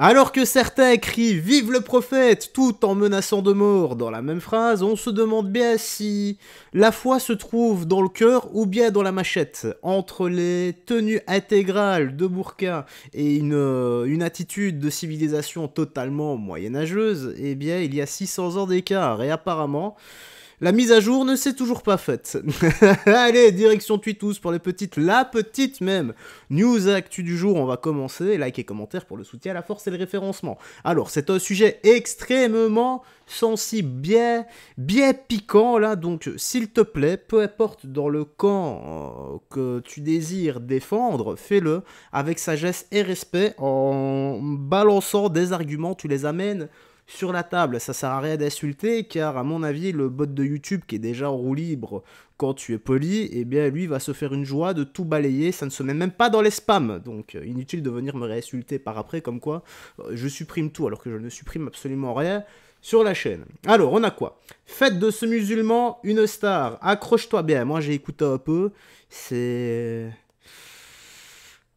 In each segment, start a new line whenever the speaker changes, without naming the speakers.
Alors que certains crient «Vive le prophète» tout en menaçant de mort dans la même phrase, on se demande bien si la foi se trouve dans le cœur ou bien dans la machette. Entre les tenues intégrales de burqa et une attitude de civilisation totalement moyenâgeuse, eh bien il y a 600 ans d'écart et apparemment... la mise à jour ne s'est toujours pas faite. Allez, direction Tweetous pour la petite même, news actu du jour. On va commencer, like et commentaire pour le soutien à la force et le référencement. Alors, c'est un sujet extrêmement sensible, bien piquant, là. Donc, s'il te plaît, peu importe dans le camp que tu désires défendre, fais-le avec sagesse et respect en balançant des arguments, tu les amènes sur la table. Ça sert à rien d'insulter car à mon avis le bot de YouTube qui est déjà en roue libre quand tu es poli, eh bien lui va se faire une joie de tout balayer, ça ne se met même pas dans les spams, donc inutile de venir me réinsulter par après comme quoi je supprime tout alors que je ne supprime absolument rien sur la chaîne. Alors on a quoi? Faites de ce musulman une star, accroche-toi bien, moi j'ai écouté un peu, c'est...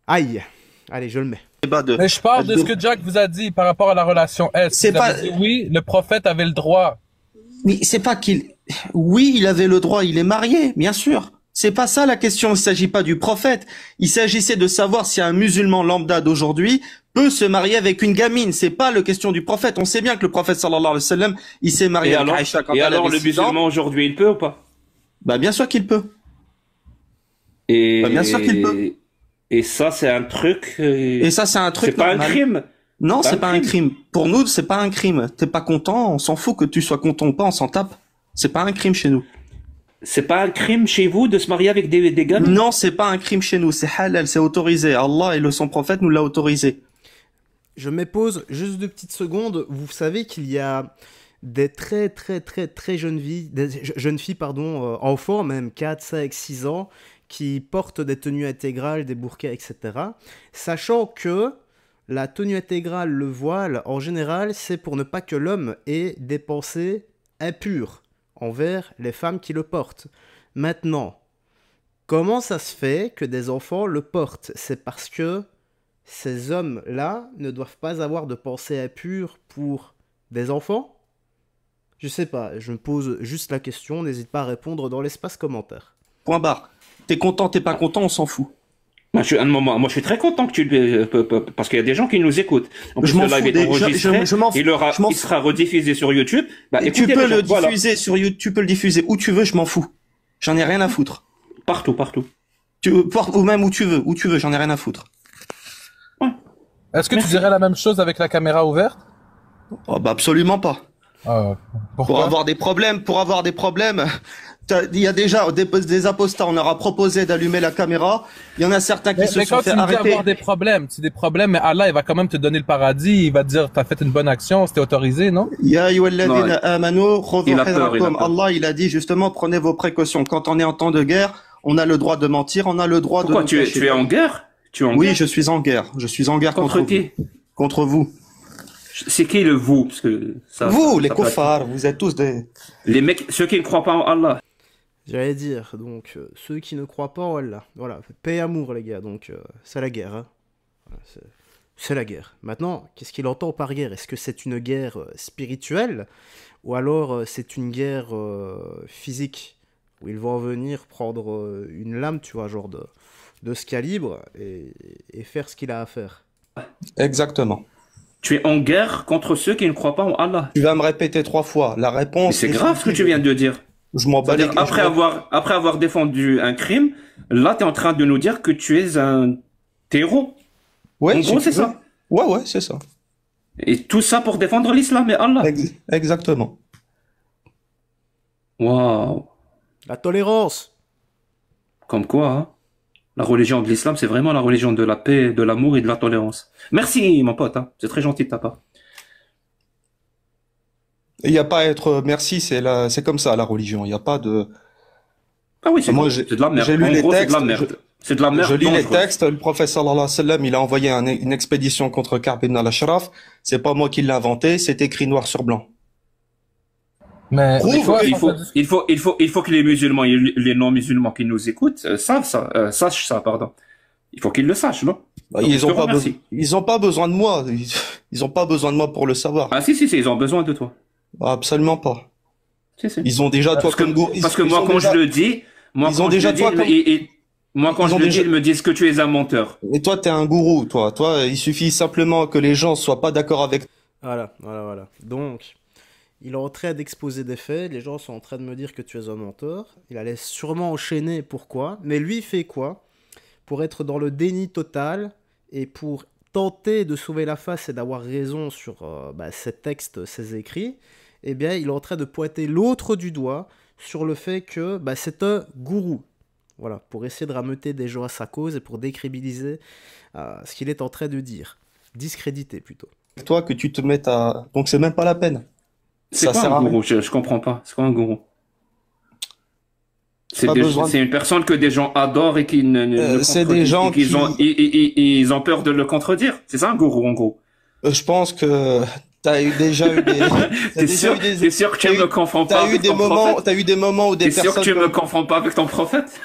Aïe, allez je le mets.
Mais je parle de ce que Jack vous a dit par rapport à la relation S.
C'est pas...
dit, oui, le prophète avait le droit.
Mais c'est pas qu'il... Oui, il avait le droit, il est marié, bien sûr. C'est pas ça la question, il s'agit pas du prophète. Il s'agissait de savoir si un musulman lambda d'aujourd'hui peut se marier avec une gamine. C'est pas la question du prophète. On sait bien que le prophète sallallahu alayhi wa sallam, il s'est marié avec Aïcha quand elle avait 6 ans.
Et alors le musulman aujourd'hui, il peut ou pas?
Bah bien sûr qu'il peut.
Et...
Bah, bien sûr qu'il peut.
Et ça, c'est un truc...
Et ça, c'est un truc...
C'est pas un crime.
Non, c'est pas un crime. Pour nous, c'est pas un crime. T'es pas content, on s'en fout que tu sois content ou pas, on s'en tape. C'est pas un crime chez nous.
C'est pas un crime chez vous de se marier avec des gamins?
Non, c'est pas un crime chez nous. C'est halal, c'est autorisé. Allah et son prophète nous l'a autorisé.
Je me pose juste 2 petites secondes. Vous savez qu'il y a des très jeunes filles, enfants même, 4, 5, 6 ans, qui portent des tenues intégrales, des burqas, etc. Sachant que la tenue intégrale, le voile, en général, c'est pour ne pas que l'homme ait des pensées impures envers les femmes qui le portent. Maintenant, comment ça se fait que des enfants le portent? C'est parce que ces hommes-là ne doivent pas avoir de pensées impures pour des enfants? Je sais pas, je me pose juste la question, n'hésite pas à répondre dans l'espace commentaire.
Point barre. T'es content, t'es pas content, on s'en fout.
Moi, je suis très content que tu parce qu'il y a des gens qui nous écoutent. En plus,
je m'en
le live
fous.
est enregistré, il sera rediffusé sur YouTube. Bah,
et tu peux le diffuser sur YouTube, tu peux le diffuser où tu veux, je m'en fous. J'en ai rien à foutre.
Partout.
Ou même où tu veux, j'en ai rien à foutre.
Ouais. Est-ce que tu dirais la même chose avec la caméra ouverte?
Oh, bah absolument pas. Pour avoir des problèmes, il y a déjà des apostats, on leur a proposé d'allumer la caméra, il y en a certains qui se sont fait arrêter.
Mais quand tu dis avoir des problèmes, mais Allah, il va quand même te donner le paradis, il va te dire, t'as fait une bonne action, c'était autorisé, non?
Ya ayyuhalladhina amanu, khudhu hidrakum. Allah, il a dit justement, prenez vos précautions. Quand on est en temps de guerre, on a le droit de mentir, on a le droit
Pourquoi
de...
Pourquoi tu es en guerre?
Oui, je suis en guerre. Je suis en guerre contre
qui?
Contre vous.
C'est qui le vous? Parce que
vous, les koufars, vous êtes tous des...
Les mecs, ceux qui ne croient pas en Allah.
J'allais dire, donc, ceux qui ne croient pas en Allah. Voilà, paix et amour, les gars, donc, c'est la guerre, hein. Voilà, c'est la guerre. Maintenant, qu'est-ce qu'il entend par guerre? Est-ce que c'est une guerre spirituelle? Ou alors, c'est une guerre physique? Où ils vont venir prendre une lame, tu vois, genre de ce calibre, et faire ce qu'il a à faire.
Exactement.
Tu es en guerre contre ceux qui ne croient pas en Allah.
Tu vas me répéter 3 fois. La réponse...
C'est grave ce que tu viens de dire.
Je m'en bats les couilles.
Après avoir défendu un crime, là, tu es en train de nous dire que tu es un héros.
Ouais,
en gros, c'est ça.
Ouais, c'est ça.
Et tout ça pour défendre l'islam et Allah.
Exactement.
Waouh.
La tolérance.
Comme quoi, hein. La religion de l'islam, c'est vraiment la religion de la paix, de l'amour et de la tolérance. Merci, mon pote, hein. C'est très gentil de ta part.
Il n'y a pas à être merci, c'est comme ça la religion. Il n'y a pas de.
Ah oui, c'est de la merde.
J'ai lu les textes.
C'est de la merde.
Je lis les textes. Le prophète sallallahu alayhi wa sallam, il a envoyé une expédition contre Ka'b ibn al-Ashraf. C'est pas moi qui l'ai inventé. C'est écrit noir sur blanc.
Mais
il faut que les musulmans et les non-musulmans qui nous écoutent sachent ça, pardon. Il faut qu'ils le sachent, non?
Bah, ils ont pas besoin de moi. Ils ont pas besoin de moi pour le savoir.
Ah si, ils ont besoin de toi.
Absolument pas.
Si.
Ils ont déjà toi
Parce que,
comme gourou.
parce que moi, quand je le dis, ils me disent que tu es un menteur.
Et toi, t'es un gourou, toi. Toi, il suffit simplement que les gens soient pas d'accord avec.
Voilà. Donc, il est en train d'exposer des faits, les gens sont en train de me dire que tu es un menteur. Il allait sûrement enchaîner pourquoi, mais lui fait quoi? Pour être dans le déni total et pour tenter de sauver la face et d'avoir raison sur ses textes, ses écrits, eh bien, il est en train de pointer l'autre du doigt sur le fait que c'est un gourou. Voilà, pour essayer de rameuter des gens à sa cause et pour décrédibiliser ce qu'il est en train de dire. Discréditer plutôt.
Toi, que tu te mettes à... Donc c'est même pas la peine.
C'est quoi un gourou? Je comprends pas. C'est quoi un gourou? C'est une personne que des gens adorent et qui
c'est des gens
ils ont peur de le contredire. C'est ça un gourou en gros.
Je pense que déjà eu des.
T'es sûr que tu me confonds pas avec ton prophète?
T'as eu des moments où des personnes.
T'es sûr que tu me confonds pas avec ton prophète?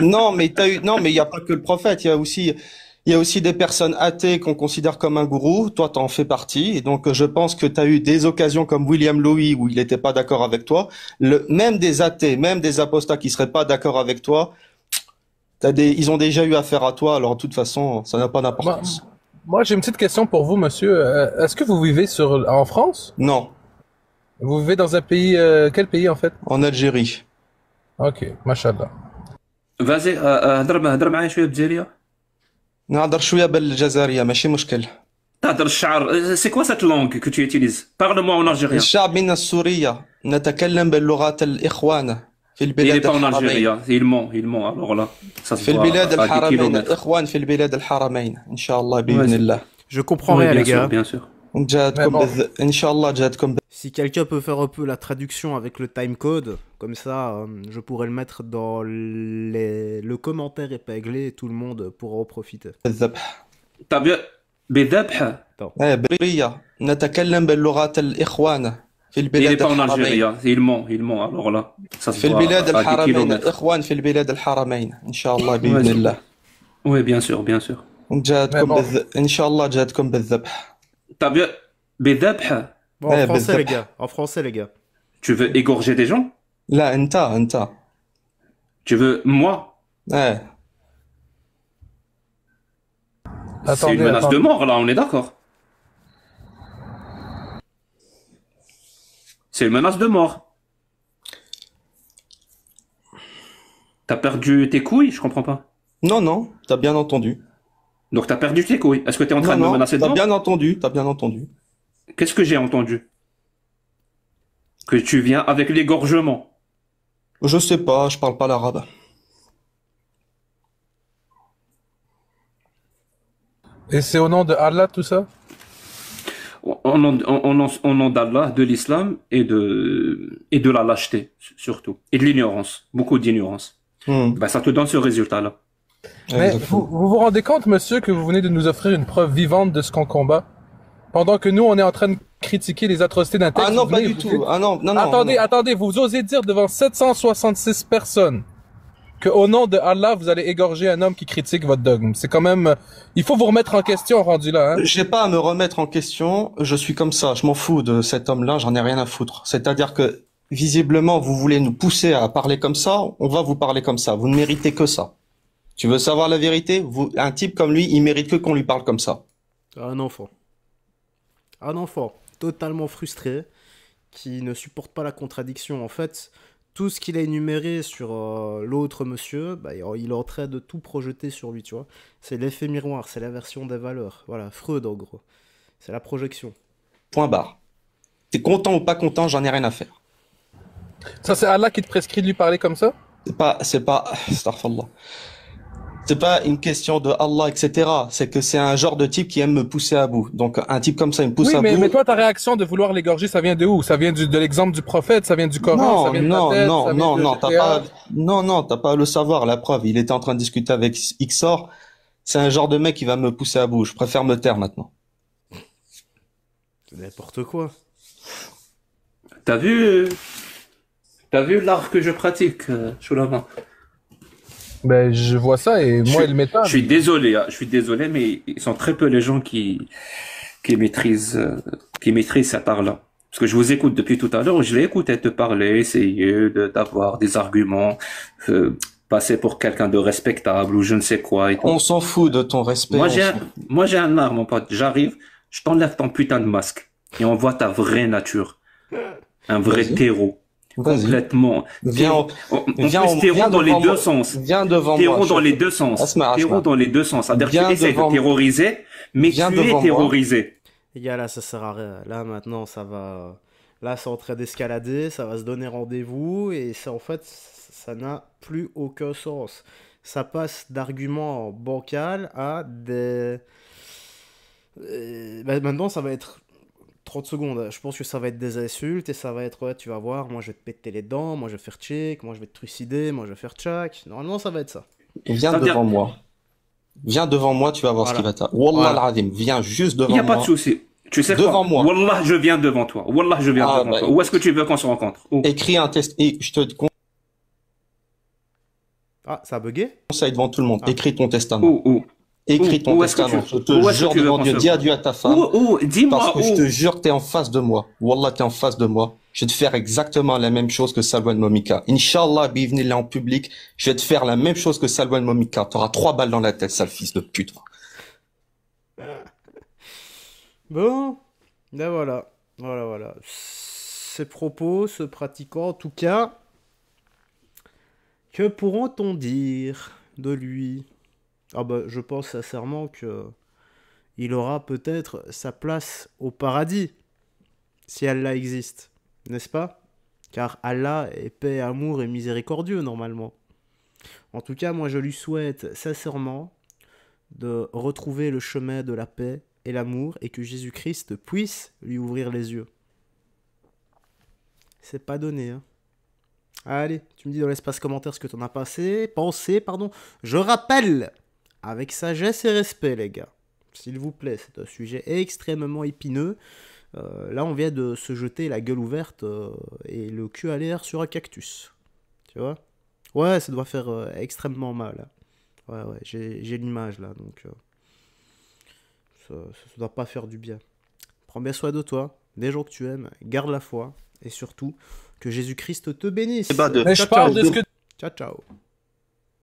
Non, mais il y a pas que le prophète. Il y a aussi des personnes athées qu'on considère comme un gourou. Toi, t'en fais partie. Et donc, je pense que t'as eu des occasions comme William Louis où il n'était pas d'accord avec toi. Même des athées, même des apostats qui seraient pas d'accord avec toi, ils ont déjà eu affaire à toi. Alors, de toute façon, ça n'a pas d'importance.
Moi, j'ai une petite question pour vous, monsieur. Est-ce que vous vivez en France?
Non.
Vous vivez dans un pays, quel pays en fait?
En Algérie.
Ok, mashallah.
Vas-y, هضر معايا شوية بجزائرية.
نهضر شوية بالجزائرية ماشي مشكل.
تهضر الشعر. C'est quoi cette langue que tu utilises? Parle-moi en algérien.
الشعب من السورية نتكلم باللغة الإخوان في البلاد الحرمين.
Il ment alors là.
في البلاد الحرمين الإخوان في البلاد الحرمين إن شاء الله بإذن الله.
Je comprends rien les gars.
Bien sûr.
إن شاء الله جاتكم.
Si quelqu'un peut faire un peu la traduction avec le timecode, comme ça, je pourrais le mettre dans le commentaire épinglé et tout le monde pourra en profiter.
T'as
bien بذبح.
برية نتكلم باللغة الإخوان في البلاد الحرمين.
Il ment alors là.
في البلاد الحرمين الإخوان في البلاد الحرمين إن شاء الله بإذن الله.
Oui, bien sûr.
جاتكم إن شاء الله جاتكم بالذبح.
T'as bien بذبح.
Bon, en français les gars.
Tu veux égorger des gens?
لا أنت.
Tu veux moi? C'est une menace de mort là, on est d'accord. C'est une menace de mort. T'as perdu tes couilles? Je comprends pas.
Non, t'as bien entendu.
Donc t'as perdu tes couilles. Est-ce que t'es en train de me menacer de mort?
T'as bien entendu.
Qu'est-ce que j'ai entendu? Que tu viens avec l'égorgement.
Je sais pas, je parle pas l'arabe.
Et c'est au nom de Allah tout ça?
Au nom d'Allah, de l'islam et de la lâcheté, surtout. Et de l'ignorance. Beaucoup d'ignorance. Ça te donne ce résultat-là.
Mais vous rendez compte, monsieur, que vous venez de nous offrir une preuve vivante de ce qu'on combat? Pendant que nous, on est en train de critiquer les atrocités d'un texte.
Ah non, pas du tout. Ah non.
Attendez, vous osez dire devant 766 personnes que au nom de Allah, vous allez égorger un homme qui critique votre dogme. C'est quand même... Il faut vous remettre en question, rendu là. Hein.
J'ai pas à me remettre en question. Je suis comme ça. Je m'en fous de cet homme-là. J'en ai rien à foutre. C'est-à-dire que, visiblement, vous voulez nous pousser à parler comme ça. On va vous parler comme ça. Vous ne méritez que ça. Tu veux savoir la vérité? Un type comme lui, il mérite que qu'on lui parle comme ça.
Un enfant totalement frustré, qui ne supporte pas la contradiction. En fait, tout ce qu'il a énuméré sur l'autre monsieur, il est en train de tout projeter sur lui, tu vois. C'est l'effet miroir, c'est l'inversion des valeurs. Voilà, Freud en gros. C'est la projection.
Point barre. T'es content ou pas content, j'en ai rien à faire.
Ça, c'est Allah qui te prescrit de lui parler comme ça?
Astaghfirullah. C'est pas une question de Allah, etc. C'est que c'est un genre de type qui aime me pousser à bout. Donc, un type comme ça, il me pousse à bout.
Mais toi, ta réaction de vouloir l'égorger, ça vient de où? Ça vient de l'exemple du prophète? Ça vient du Coran? Ça vient de la tête,
t'as pas à le savoir, la preuve. Il était en train de discuter avec Xor. C'est un genre de mec qui va me pousser à bout. Je préfère me taire maintenant.
C'est n'importe quoi.
T'as vu l'art que je pratique, Choulama?
Ben, je vois ça et moi, il m'étonne.
Je suis désolé, mais ils sont très peu les gens qui qui maîtrise cet art-là. Parce que je vous écoute depuis tout à l'heure, je l'ai écouté te parler, essayer d'avoir des arguments, passer pour quelqu'un de respectable ou je ne sais quoi. Et tout.
On s'en fout de ton respect.
Moi j'ai un art, mon pote. J'arrive, je t'enlève ton putain de masque et on voit ta vraie nature, un vrai terreau. Complètement.
Viens
terreau dans les deux sens.
Viens devant moi.
Terreau dans les deux sens. Terreau dans les deux sens. C'est-à-dire que tu essaies de terroriser, mais tu es terrorisé.
Les gars, là, ça sert à rien. Là, maintenant, ça va... Là, c'est en train d'escalader, ça va se donner rendez-vous, et ça, en fait, ça n'a plus aucun sens. Ça passe d'arguments bancal à des... maintenant, ça va être 30 secondes. Je pense que ça va être des insultes, et ça va être, ouais, tu vas voir, moi, je vais te péter les dents, moi, je vais faire check, moi, je vais te trucider, moi, je vais faire tchac. Normalement, ça va être ça.
Viens devant moi. Viens devant moi, tu vas voir ce qui va t'arriver. Wallah al-Azim, viens juste devant moi.
Il n'y a pas de souci. Tu sais
devant
quoi?
Moi.
Wallah, je viens devant toi. Wallah, je viens devant toi. Où est-ce que tu veux qu'on se rencontre?
Écris un test. Et je te
Ah, ça a bugué?
Conseille devant tout le monde. Écris ton testament. Écris ton testament. Je te jure devant Dieu. Dis adieu à ta femme.
Dis-moi.
Parce que je te jure que t'es en face de moi. Wallah, t'es en face de moi. Je vais te faire exactement la même chose que Salwan Momika. Inch'Allah, bienvenue en public. Je vais te faire la même chose que Salwan Momika. T'auras 3 balles dans la tête, sale fils de pute.
Bon, ben voilà. Voilà. Ces propos, se pratiquant, en tout cas, que pourront-on dire de lui? Ah bah, je pense sincèrement que il aura peut-être sa place au paradis, si Allah existe, n'est-ce pas? Car Allah est paix, amour et miséricordieux, normalement. En tout cas, moi je lui souhaite sincèrement de retrouver le chemin de la paix et l'amour, et que Jésus-Christ puisse lui ouvrir les yeux. C'est pas donné, hein. Allez, tu me dis dans l'espace commentaire ce que t'en as pensé. Je rappelle, avec sagesse et respect, les gars, s'il vous plaît, c'est un sujet extrêmement épineux. Là, on vient de se jeter la gueule ouverte et le cul à l'air sur un cactus. Tu vois? Ouais, ça doit faire extrêmement mal. Hein. Ouais, j'ai l'image, là, donc... ça doit pas faire du bien. Prends bien soin de toi, des gens que tu aimes, garde la foi, et surtout, que Jésus-Christ te bénisse.
Mais je parle de ce que...
Ciao.